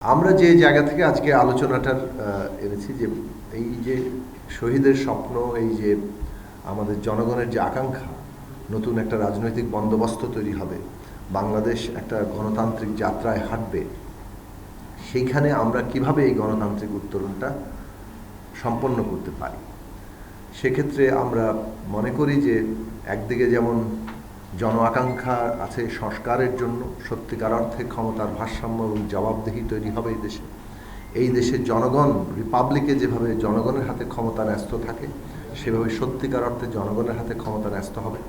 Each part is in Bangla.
আমরা যে জায়গা থেকে আজকে আলোচনাটার এনেছি যে এই যে শহীদের স্বপ্ন, এই যে আমাদের জনগণের যে আকাঙ্ক্ষা, নতুন একটা রাজনৈতিক বন্দোবস্ত তৈরি হবে, বাংলাদেশ একটা গণতান্ত্রিক যাত্রায় হাঁটবে, সেইখানে আমরা কিভাবে এই গণতান্ত্রিক উত্তরণটা সম্পন্ন করতে পারি। সেক্ষেত্রে আমরা মনে করি যে একদিকে যেমন জন আকাঙ্ক্ষা আছে সংস্কারের জন্য, সত্যিকার অর্থে ক্ষমতার ভারসাম্য এবং জবাবদিহি তৈরি হবে এই দেশে। এই দেশের জনগণ, রিপাবলিকে যেভাবে জনগণের হাতে ক্ষমতা ন্যস্ত থাকে, সেভাবে সত্যিকার অর্থে জনগণের হাতে ক্ষমতা ন্যস্ত হবে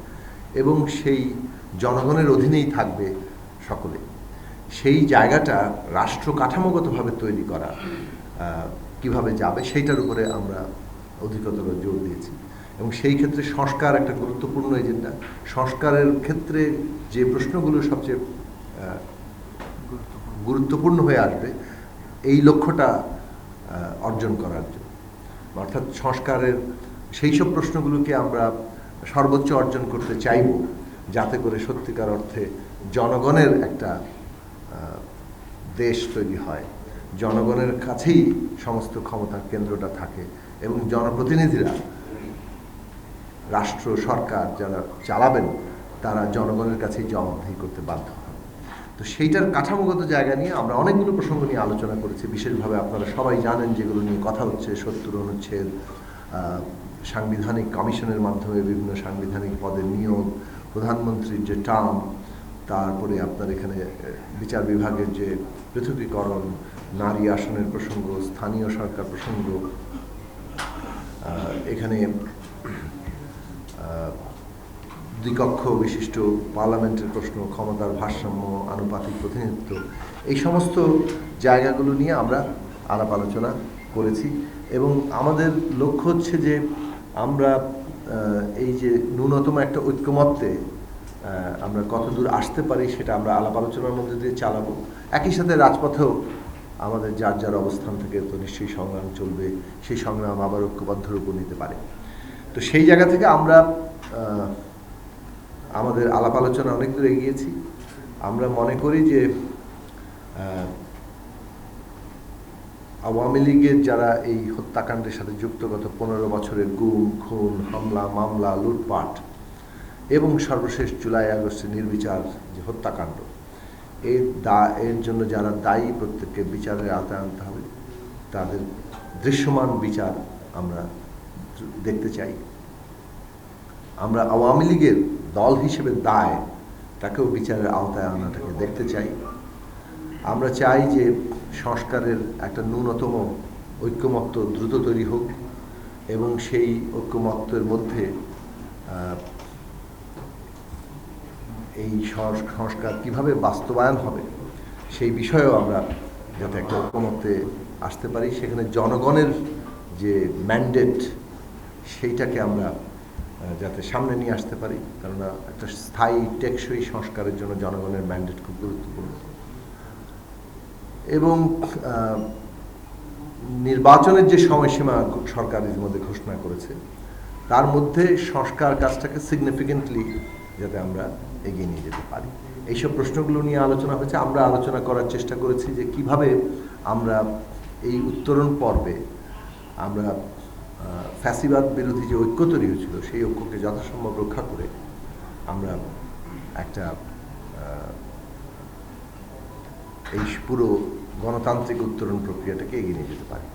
এবং সেই জনগণের অধীনেই থাকবে সকলে। সেই জায়গাটা রাষ্ট্র কাঠামোগতভাবে তৈরি করা কিভাবে যাবে সেইটার উপরে আমরা অধিকতর জোর দিয়েছি এবং সেই ক্ষেত্রে সংস্কার একটা গুরুত্বপূর্ণ এজেন্ডা। সংস্কারের ক্ষেত্রে যে প্রশ্নগুলো সবচেয়ে গুরুত্বপূর্ণ হয়ে আসবে এই লক্ষ্যটা অর্জন করার জন্য, অর্থাৎ সংস্কারের সেই সব প্রশ্নগুলোকে আমরা সর্বোচ্চ অর্জন করতে চাইব, যাতে করে সত্যিকার অর্থে জনগণের একটা দেশ তৈরি হয়, জনগণের কাছেই সমস্ত ক্ষমতার কেন্দ্রটা থাকে এবং জনপ্রতিনিধিরা, রাষ্ট্র সরকার যারা চালাবেন তারা জনগণের কাছেই জবাবদিহি করতে বাধ্য হন। তো সেইটার কাঠামোগত জায়গা নিয়ে আমরা অনেকগুলো প্রসঙ্গ নিয়ে আলোচনা করেছি। বিশেষভাবে আপনারা সবাই জানেন যেগুলো নিয়ে কথা হচ্ছে, ৭০ অনুচ্ছেদ, সাংবিধানিক কমিশনের মাধ্যমে বিভিন্ন সাংবিধানিক পদের নিয়োগ, প্রধানমন্ত্রীর যে টার্ম, তারপরে আপনার এখানে বিচার বিভাগের যে পৃথকীকরণ, নারী আসনের প্রসঙ্গ, স্থানীয় সরকার প্রসঙ্গ, এখানে দ্বিকক্ষ বিশিষ্ট পার্লামেন্টের প্রশ্ন, ক্ষমতার ভারসাম্য, আনুপাতিক প্রতিনিধিত্ব, এই সমস্ত জায়গাগুলো নিয়ে আমরা আলাপ আলোচনা করেছি এবং আমাদের লক্ষ্য হচ্ছে যে আমরা এই যে ন্যূনতম একটা ঐক্যমত্যে আমরা কতদূর আসতে পারি সেটা আমরা আলাপ আলোচনার মধ্যে দিয়ে চালাবো। একই সাথে রাজপথেও আমাদের যার যার অবস্থান থেকে তো নিশ্চয়ই সংগ্রাম চলবে, সেই সংগ্রাম আবার ঐক্যবদ্ধ রূপ নিতে পারে। তো সেই জায়গা থেকে আমরা আমাদের আলাপ আলোচনা অনেক দূর এগিয়েছি। আমরা মনে করি যে আওয়ামী লীগের যারা এই হত্যাকাণ্ডের সাথে যুক্ত, গত 15 বছরের গুম, খুন, হামলা, মামলা, লুটপাট এবং সর্বশেষ জুলাই আগস্টের নির্বিচার যে হত্যাকাণ্ড, এর জন্য যারা দায়ী প্রত্যেককে বিচারের আওতায় আনতে হবে। তাদের দৃশ্যমান বিচার আমরা দেখতে চাই। আমরা আওয়ামী লীগের দল হিসেবে দায়, তাকেও বিচারের আওতায় আনাটাকে দেখতে চাই। আমরা চাই যে সংস্কারের একটা ন্যূনতম ঐক্যমত্য দ্রুত তৈরি হোক এবং সেই ঐক্যমত্যের মধ্যে এই সংস্কার কিভাবে বাস্তবায়ন হবে সেই বিষয়েও আমরা যাতে একটা ঐক্যমত্যে আসতে পারি। সেখানে জনগণের যে ম্যান্ডেট সেইটাকে আমরা যাতে সামনে নিয়ে আসতে পারি, কেননা একটা স্থায়ী টেকসই সংস্কারের জন্য জনগণের ম্যান্ডেট খুব গুরুত্বপূর্ণ। এবং নির্বাচনের যে সময়সীমা সরকার ইতিমধ্যে ঘোষণা করেছে, তার মধ্যে সংস্কার কাজটাকে সিগনিফিকেন্টলি যাতে আমরা এগিয়ে নিয়ে যেতে পারি, এইসব প্রশ্নগুলো নিয়ে আলোচনা হয়েছে। আমরা আলোচনা করার চেষ্টা করেছি যে কিভাবে আমরা এই উত্তরণ পর্বে আমরা ফ্যাসিবাদ বিরোধী যে ঐক্য তৈরি হয়েছিল সেই ঐক্যকে যথাসম্ভব রক্ষা করে আমরা একটা এই পুরো গণতান্ত্রিক উত্তরণ প্রক্রিয়াটাকে এগিয়ে নিয়ে যেতে পারি।